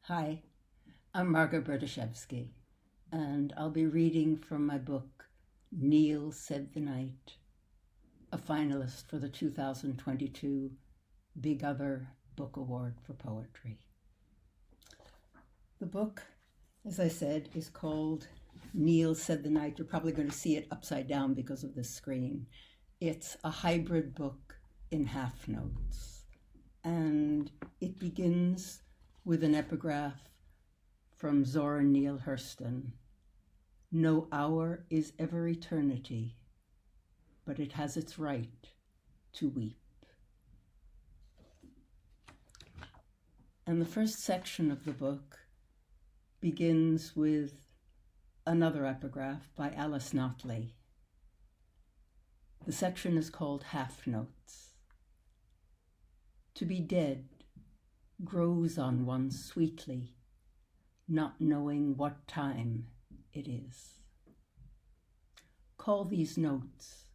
Hi, I'm Margo Berdeshevsky, and I'll be reading from my book, Neil Said the Night, a finalist for the 2022 Big Other Book Award for Poetry. The book, as I said, is called Neil Said the Night. You're probably going to see it upside down because of this screen. It's a hybrid book in half notes, and it begins with an epigraph from Zora Neale Hurston. No hour is ever eternity, but it has its right to weep. And the first section of the book begins with another epigraph by Alice Notley. The section is called Half Notes. To be dead grows on one sweetly, not knowing what time it is. Call these notes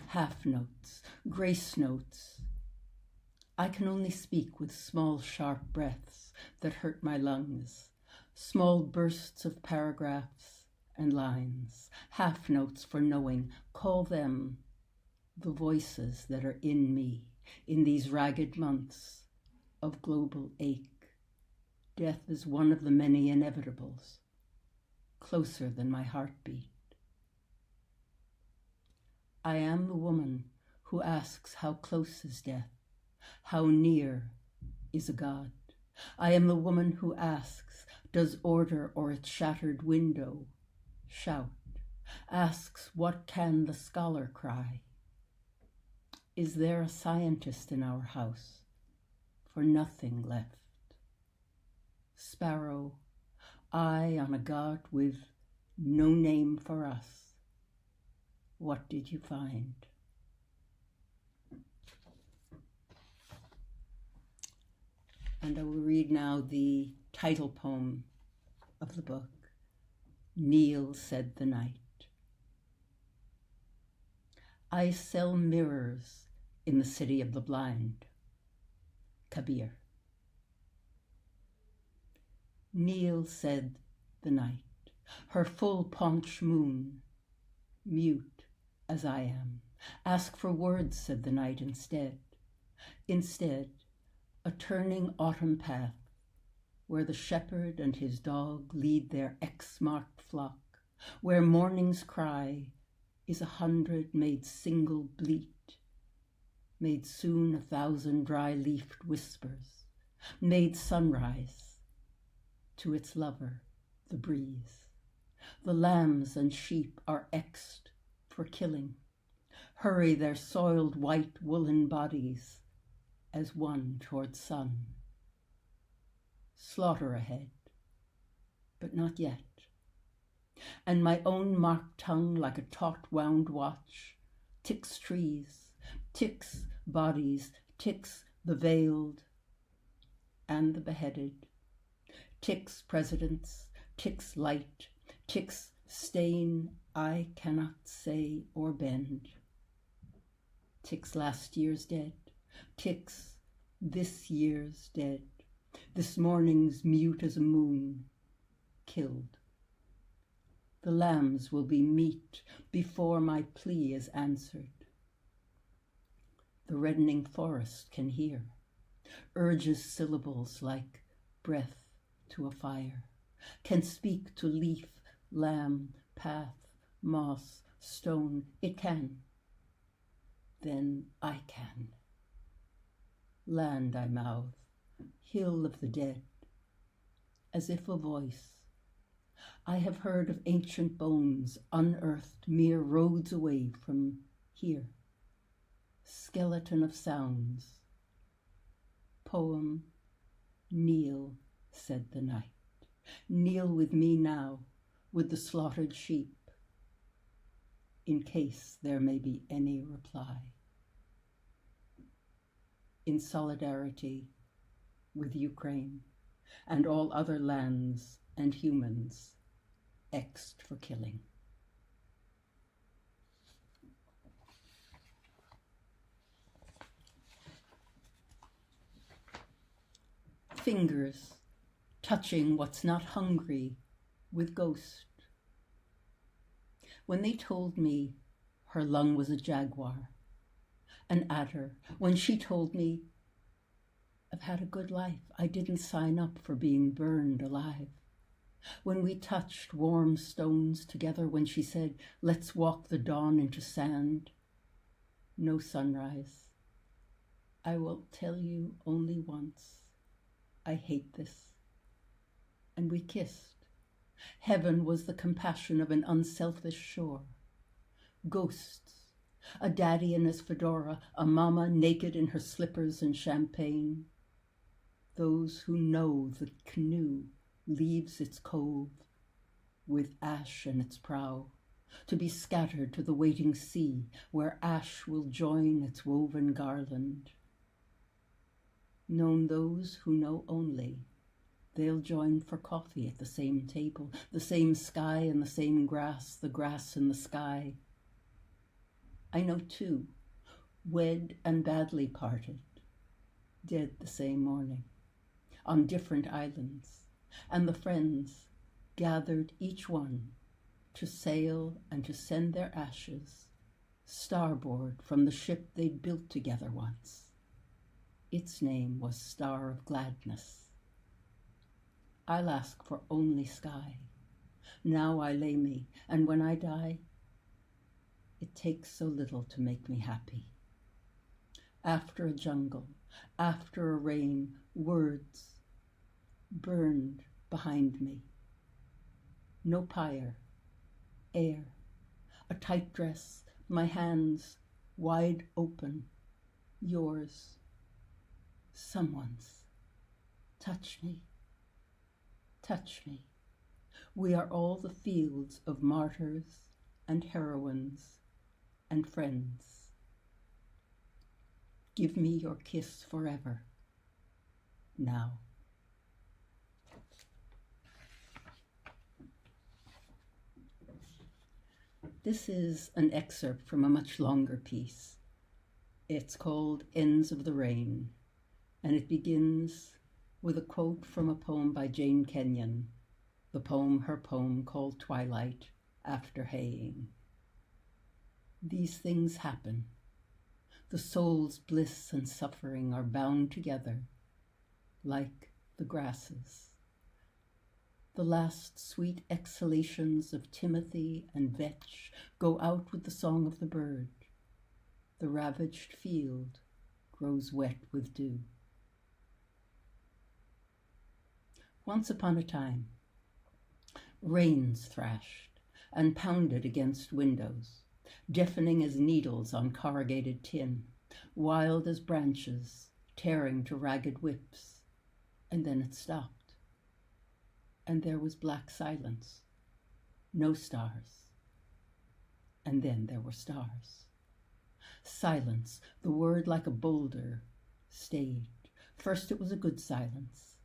half notes, grace notes. I can only speak with small sharp breaths that hurt my lungs, small bursts of paragraphs and lines, half notes for knowing. Call them the voices that are in me in these ragged months of global ache. Death is one of the many inevitables, closer than my heartbeat. I am the woman who asks how close is death, how near is a God. I am the woman who asks, does order or its shattered window shout? Asks, what can the scholar cry? Is there a scientist in our house? For nothing left. Sparrow, eye on a God with no name for us. What did you find? And I will read now the title poem of the book, Neil Said the Night. I sell mirrors in the city of the blind. Kabir. Neil said the night, her full paunch moon, mute as I am. Ask for words, said the night instead. Instead, a turning autumn path where the shepherd and his dog lead their X-marked flock, where morning's cry is 100 made single bleat, made soon 1,000 dry-leafed whispers, made sunrise to its lover, the breeze. The lambs and sheep are X'd for killing, hurry their soiled white woolen bodies as one toward sun. Slaughter ahead, but not yet. And my own marked tongue, like a taut wound watch, ticks trees, ticks bodies, ticks the veiled and the beheaded, ticks presidents, ticks light, ticks stain I cannot say or bend, ticks last year's dead, ticks this year's dead, this morning's mute as a moon, killed. The lambs will be meat before my plea is answered. The reddening forest can hear, urges syllables like breath to a fire, can speak to leaf, lamb, path, moss, stone. It can. Then I can. Land I mouth, hill of the dead, as if a voice. I have heard of ancient bones unearthed mere roads away from here. Skeleton of sounds. Poem, Kneel, said the night. Kneel with me now, with the slaughtered sheep, in case there may be any reply. In solidarity with Ukraine and all other lands and humans X'd for killing. Fingers touching what's not hungry with ghost. When they told me her lung was a jaguar, an adder, when she told me I've had a good life, I didn't sign up for being burned alive. When we touched warm stones together, when she said, let's walk the dawn into sand, no sunrise. I will tell you only once, I hate this. And we kissed. Heaven was the compassion of an unselfish shore. Ghosts, a daddy in his fedora, a mama naked in her slippers and champagne. Those who know the canoe leaves its cove with ash in its prow, to be scattered to the waiting sea, where ash will join its woven garland. Known those who know only, they'll join for coffee at the same table, the same sky and the same grass, the grass and the sky. I know two, wed and badly parted, dead the same morning, on different islands, and the friends gathered each one to sail and to send their ashes starboard from the ship they'd built together once. Its name was Star of Gladness. I'll ask for only sky. Now I lay me, and when I die, it takes so little to make me happy. After a jungle, after a rain, words burned behind me. No pyre, air, a tight dress, my hands wide open, yours, someone's. Touch me, touch me. We are all the fields of martyrs and heroines and friends. Give me your kiss forever, now. This is an excerpt from a much longer piece. It's called Ends of the Rain, and it begins with a quote from a poem by Jane Kenyon, her poem called Twilight After Haying. These things happen. The soul's bliss and suffering are bound together like the grasses. The last sweet exhalations of timothy and vetch go out with the song of the bird. The ravaged field grows wet with dew. Once upon a time, rains thrashed and pounded against windows, deafening as needles on corrugated tin, wild as branches tearing to ragged whips, and then it stopped. And there was black silence, no stars. And then there were stars. Silence, the word like a boulder, stayed. First it was a good silence,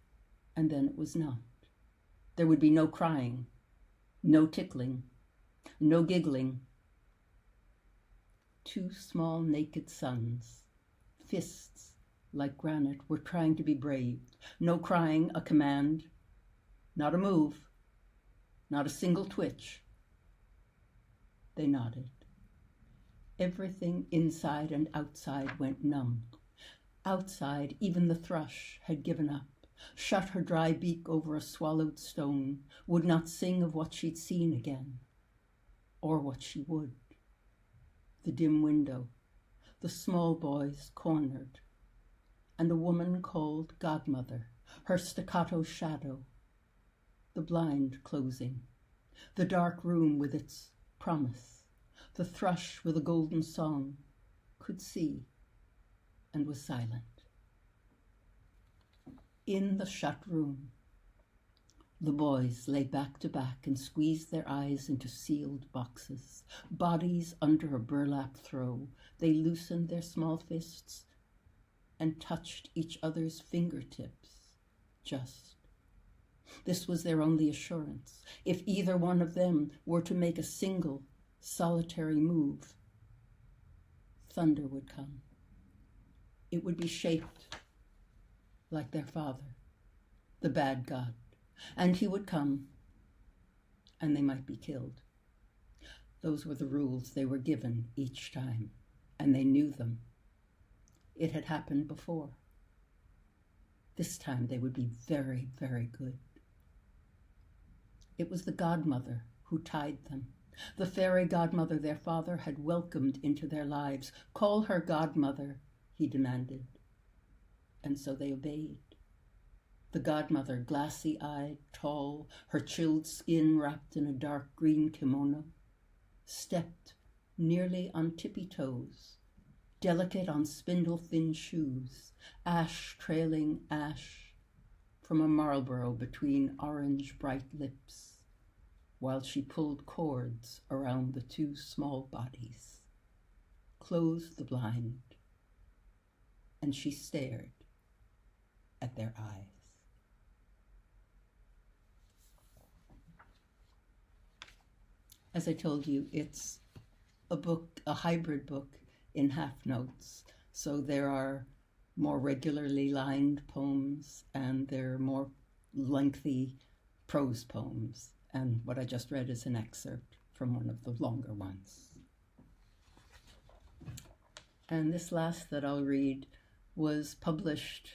and then it was not. There would be no crying, no tickling, no giggling. Two small naked suns, fists like granite, were trying to be brave. No crying, a command. Not a move, not a single twitch. They nodded. Everything inside and outside went numb. Outside, even the thrush had given up, shut her dry beak over a swallowed stone, would not sing of what she'd seen again, or what she would. The dim window, the small boys cornered, and a woman called Godmother, her staccato shadow, the blind closing, the dark room with its promise, the thrush with a golden song, could see and was silent. In the shut room, the boys lay back to back and squeezed their eyes into sealed boxes, bodies under a burlap throw. They loosened their small fists and touched each other's fingertips, just. This was their only assurance. If either one of them were to make a single, solitary move, thunder would come. It would be shaped like their father, the bad god, And he would come, and they might be killed. Those were the rules they were given each time, and they knew them. It had happened before. This time they would be very, very good. It was the godmother who tied them, the fairy godmother their father had welcomed into their lives. Call her godmother, he demanded. And so they obeyed. The godmother, glassy-eyed, tall, her chilled skin wrapped in a dark green kimono, stepped nearly on tippy toes, delicate on spindle-thin shoes, ash trailing ash from a Marlborough between orange bright lips, while she pulled cords around the two small bodies, closed the blind, and she stared at their eyes. As I told you, it's a book, a hybrid book in half notes. So there are more regularly lined poems and there are more lengthy prose poems. And what I just read is an excerpt from one of the longer ones. And this last that I'll read was published,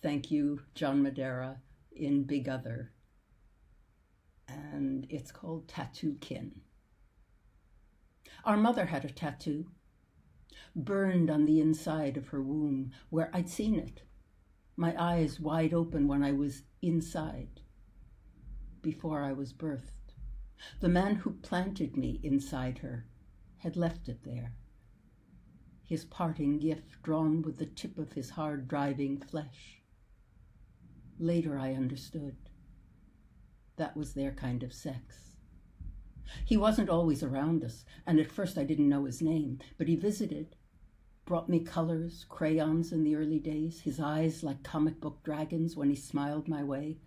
thank you, John Madeira, in Big Other. And it's called Tattoo Kin. Our mother had a tattoo, burned on the inside of her womb, where I'd seen it, my eyes wide open when I was inside, before I was birthed. The man who planted me inside her had left it there, his parting gift drawn with the tip of his hard driving flesh. Later I understood. That was their kind of sex. He wasn't always around us, and at first I didn't know his name, but he visited, brought me colors, crayons in the early days, his eyes like comic book dragons when he smiled my way.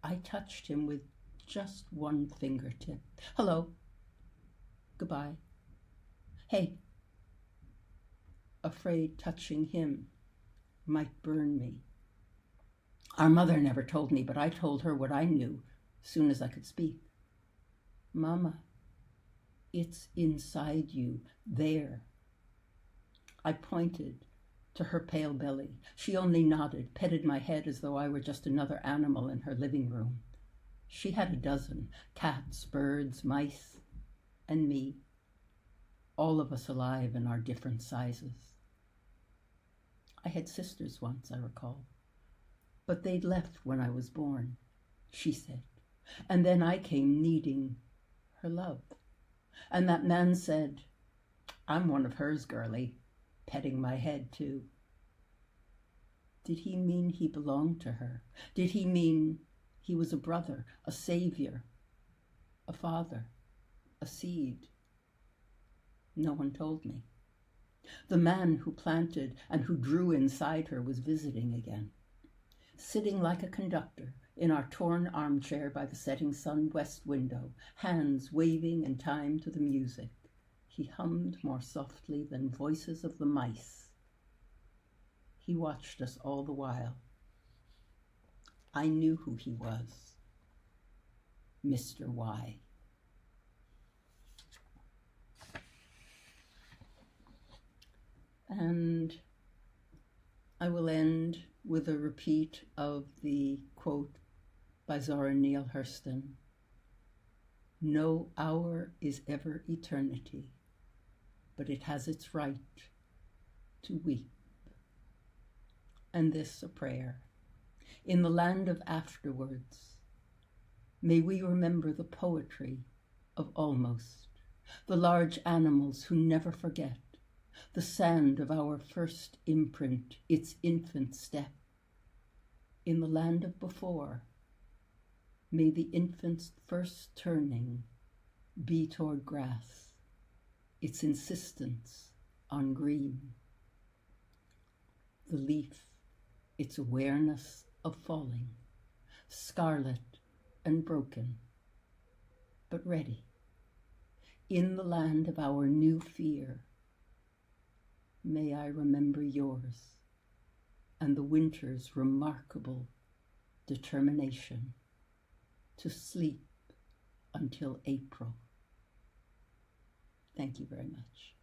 I touched him with just one fingertip. Hello. Goodbye. Hey. Afraid touching him might burn me. Our mother never told me, but I told her what I knew soon as I could speak. Mama, it's inside you, there. I pointed to her pale belly. She only nodded, petted my head as though I were just another animal in her living room. She had a dozen, cats, birds, mice, and me, all of us alive in our different sizes. I had sisters once, I recall, but they'd left when I was born, she said, and then I came needing her love. And that man said, I'm one of hers, girlie, petting my head too. Did he mean he belonged to her? Did he mean he was a brother, a savior, a father, a seed? No one told me. The man who planted and who drew inside her was visiting again, sitting like a conductor in our torn armchair by the setting sun west window, hands waving in time to the music. He hummed more softly than voices of the mice. He watched us all the while. I knew who he was, Mr. Y. And I will end with a repeat of the quote by Zora Neale Hurston. No hour is ever eternity, but it has its right to weep. And this a prayer. In the land of afterwards, may we remember the poetry of almost, the large animals who never forget, the sand of our first imprint, its infant step. In the land of before, may the infant's first turning be toward grass, its insistence on green. The leaf, its awareness of falling, scarlet and broken, but ready. In the land of our new fear, may I remember yours and the winter's remarkable determination to sleep until April. Thank you very much.